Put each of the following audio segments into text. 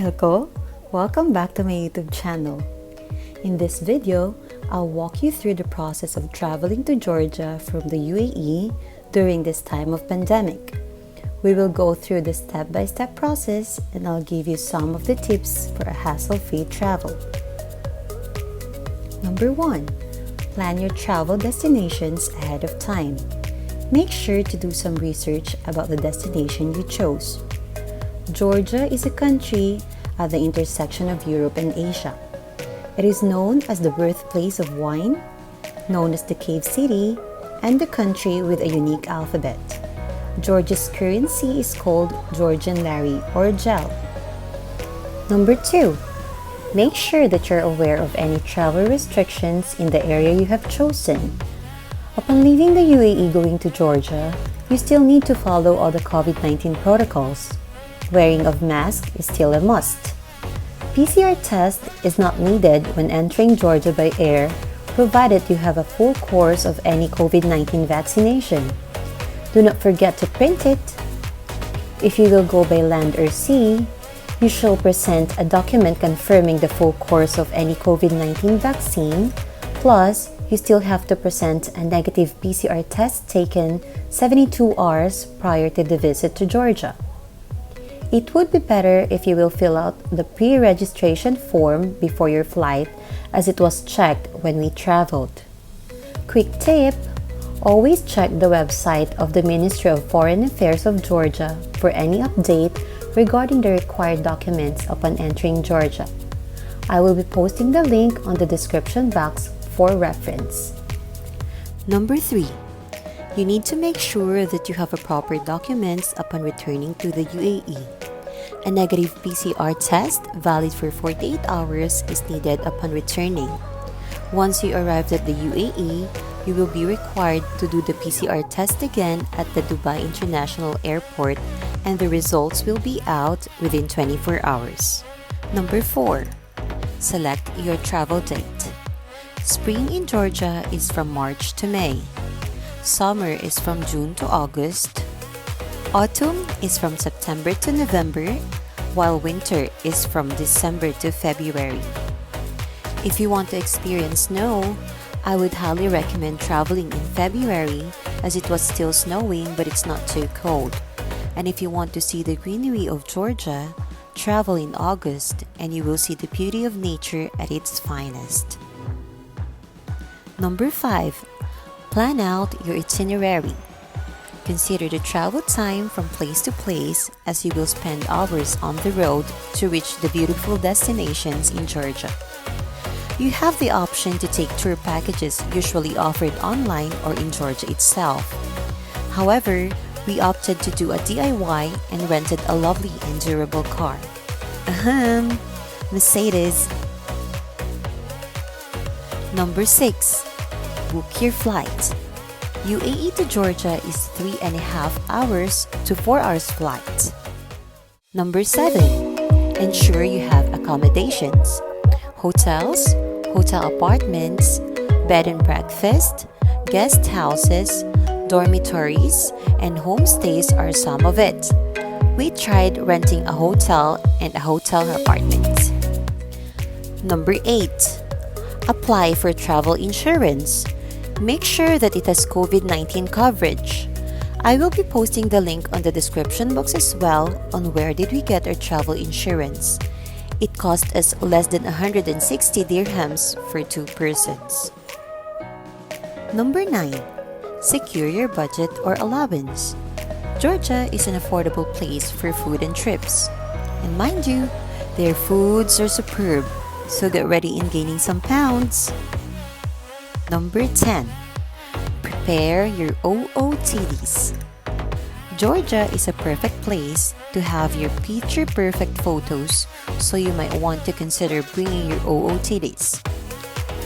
Ako! Welcome back to my YouTube channel. In this video, I'll walk you through the process of traveling to Georgia from the UAE during this time of pandemic. We will go through the step-by-step process and I'll give you some of the tips for a hassle-free travel. Number 1. Plan your travel destinations ahead of time. Make sure to do some research about the destination you chose. Georgia is a country at the intersection of Europe and Asia. It is known as the birthplace of wine, known as the Cave City, and the country with a unique alphabet. Georgia's currency is called Georgian lari or gel. Number 2. Make sure that you're aware of any travel restrictions in the area you have chosen. Upon leaving the UAE going to Georgia, you still need to follow all the COVID-19 protocols. Wearing of mask is still a must. PCR test is not needed when entering Georgia by air, provided you have a full course of any COVID-19 vaccination. Do not forget to print it. If you will go by land or sea, you shall present a document confirming the full course of any COVID-19 vaccine, plus you still have to present a negative PCR test taken 72 hours prior to the visit to Georgia. It would be better if you will fill out the pre-registration form before your flight, as it was checked when we traveled. Quick tip: always check the website of the Ministry of Foreign Affairs of Georgia for any update regarding the required documents upon entering Georgia. I will be posting the link on the description box for reference. Number 3. You need to make sure that you have a proper documents upon returning to the UAE. A negative PCR test valid for 48 hours is needed upon returning. Once you arrive at the UAE, you will be required to do the PCR test again at the Dubai International Airport, and the results will be out within 24 hours. Number 4. Select your travel date. Spring in Georgia is from March to May. Summer is from June to August. Autumn is from September to November, while winter is from December to February. If you want to experience snow, I would highly recommend traveling in February, as it was still snowing but it's not too cold. And if you want to see the greenery of Georgia, travel in August and you will see the beauty of nature at its finest. Number 5. Plan out your itinerary. Consider the travel time from place to place, as you will spend hours on the road to reach the beautiful destinations in Georgia. You have the option to take tour packages usually offered online or in Georgia itself. However, we opted to do a DIY and rented a lovely and durable car. Mercedes. Number 6. Book your flight. UAE to Georgia is 3.5 hours to 4 hours flight. Number 7. Ensure you have accommodations. Hotels, hotel apartments, bed and breakfast, guest houses, dormitories, and homestays are some of it. We tried renting a hotel and a hotel apartment. Number 8. Apply for travel insurance. Make sure that it has COVID-19 coverage. I will be posting the link on the description box as well on where did we get our travel insurance. It cost us less than 160 dirhams for 2 persons. Number 9. Secure your budget or allowance. Georgia is an affordable place for food and trips. And mind you, their foods are superb, so get ready in gaining some pounds. Number 10. Prepare your OOTDs. Georgia is a perfect place to have your picture-perfect photos, so you might want to consider bringing your OOTDs.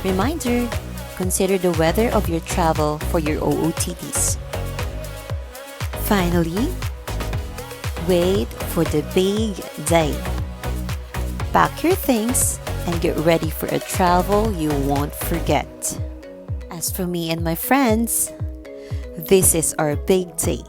Reminder: consider the weather of your travel for your OOTDs. Finally, wait for the big day. Pack your things and get ready for a travel you won't forget. As for me and my friends, this is our big day.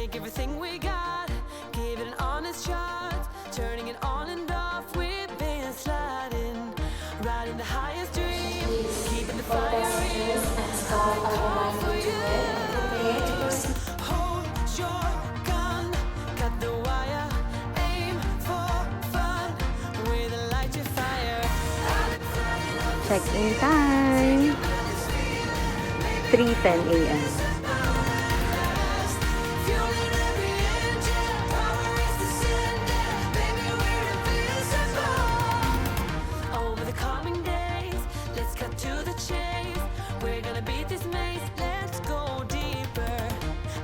take everything we got, give it an honest shot, turning it on and off, we've been sliding, riding the highest dreams, keeping the fire in. Hold your gun, cut the wire, aim for fun, with a light to fire. Check-in time! 3:10 a.m. Over the coming days, let's cut to the chase. We're gonna beat this maze, let's go deeper.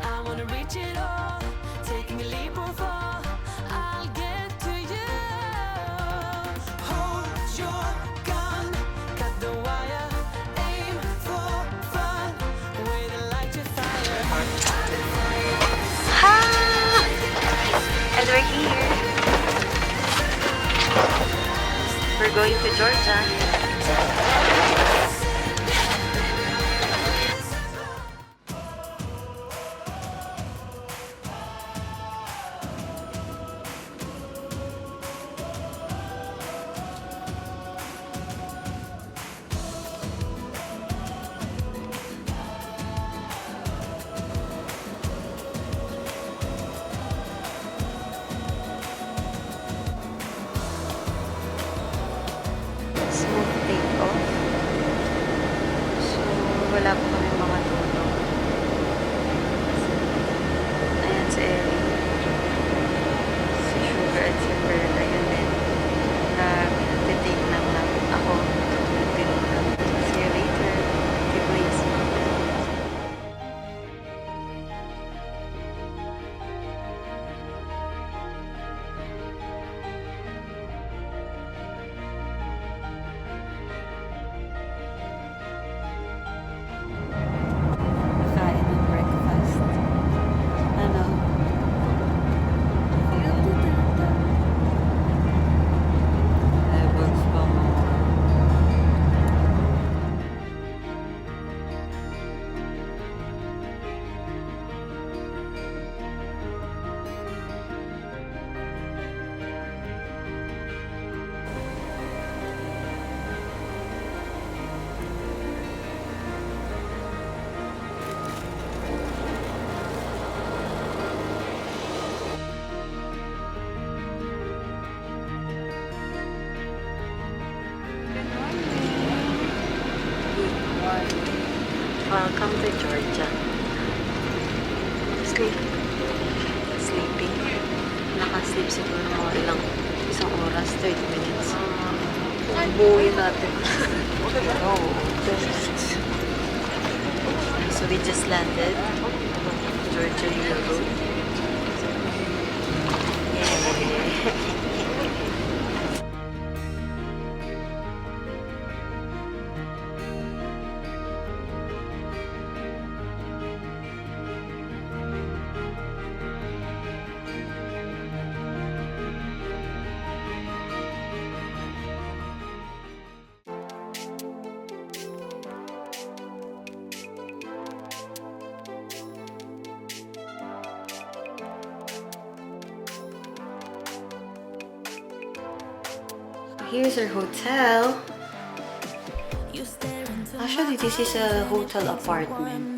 I wanna reach it all, taking a leap or fall, I'll get to you. Hold your gun, cut the wire, aim for fun, with a light to fire. And we're here. We're going to Georgia. Smooth take-off. So, wala po kami mga tulog. Ayan si Ellie. Si Sugar at si Pearl. Ayun din. Nag-take lang lang. Ako, nag-take lang. See you later. Tblisi. Kain ng breakfast. Ano? Bugs pa mo. Welcome to Georgia. Sleeping. Nakasleep siguro mga ilang isang oras, 30 minutes. Buuin natin. So we just landed. Georgia, U.A.E. Yeah. Here's our hotel. Actually, this is a hotel apartment.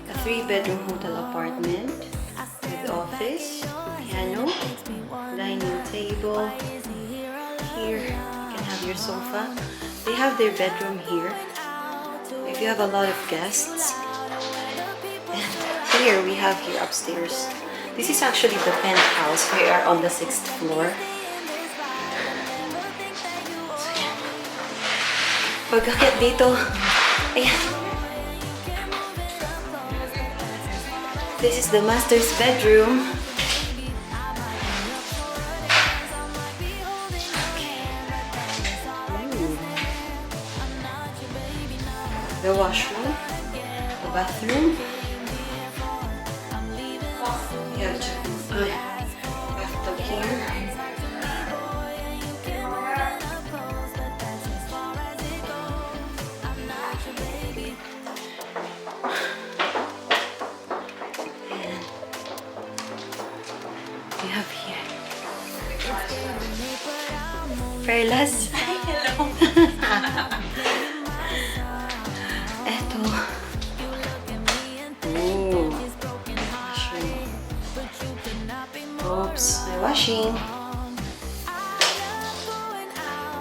A 3-bedroom hotel apartment with office, piano, dining table. Here, you can have your sofa. They have their bedroom here if you have a lot of guests. And here we have here upstairs. This is actually the penthouse. We are on the 6th floor. Pagkakit dito, ayan. This is the master's bedroom. The washroom, the bathroom. You have bathtub here. Perlas. Hello. Eto. Ooh. Washing. Oops. May washing.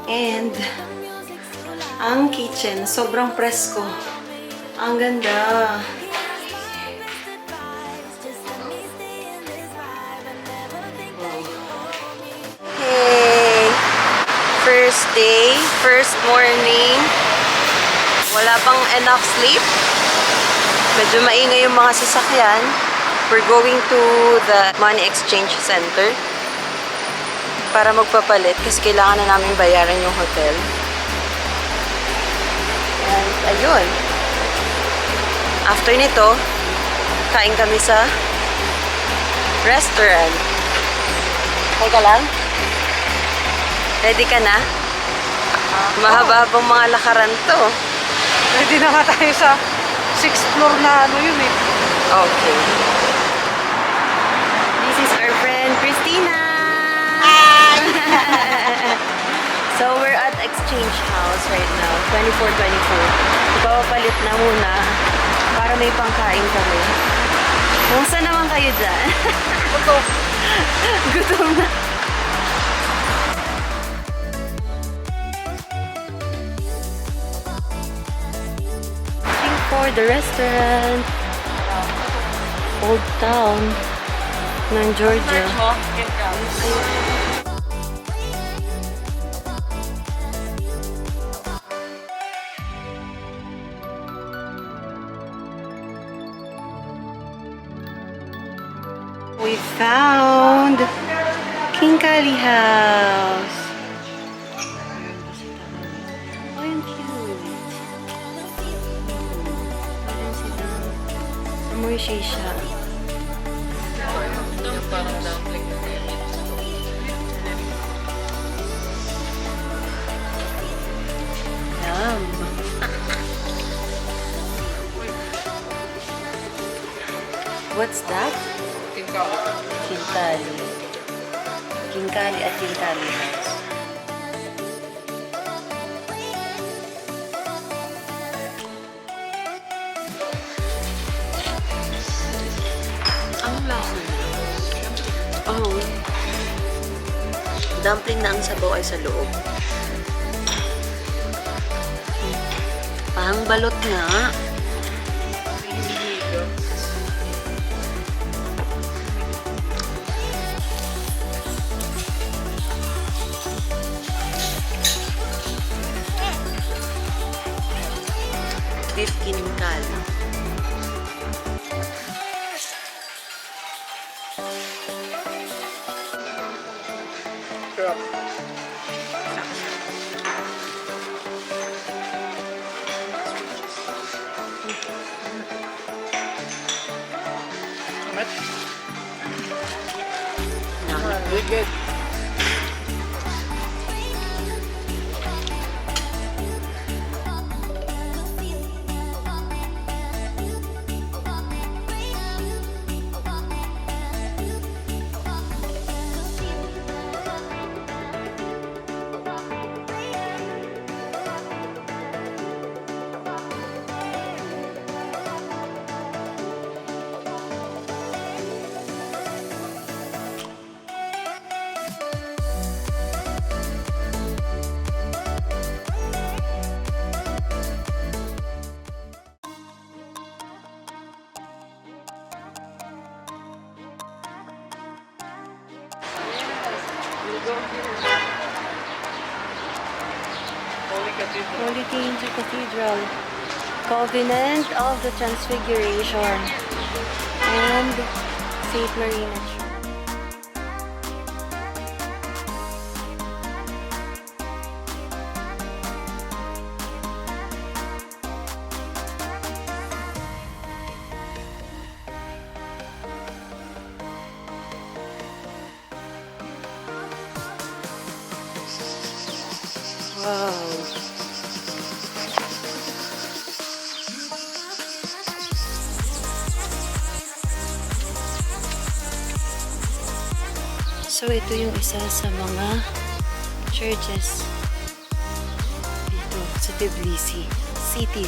And ang kitchen, sobrang presko. Ang ganda. Hey! First day, first morning. Wala pang enough sleep. Medyo maingay yung mga sasakyan. We're going to the money exchange center para magpapalit kasi kailangan na namin bayaran yung hotel. And ayun. After nito, kain kami sa restaurant. Teka lang. Ready ka na? Mahaba-habang mga lakaran to. Ready na nga tayo sa 6th floor na ano yun eh. Okay. This is our friend Christina. So we're at Exchange House right now. 2424. Ipapapalit na muna para may pangkain kami. Kumusta naman kayo dyan? Gutom. Gutom na. Looking for the restaurant. Old Town ng Georgia. We found King Kali House. Oh, yung cute. Ayan sila. Amoy shisha. Yum. What's that? Kinkali. Kinkali at Kinkali House. Ang lasa. Oh. Dumpling na ang sabaw ay sa loob. Pang balot nga. Beef kinkal. Good. Holy Cathedral. Covenant of the Transfiguration. And St. Marina Church. Wow. So ito yung isa sa mga churches dito sa Tbilisi City.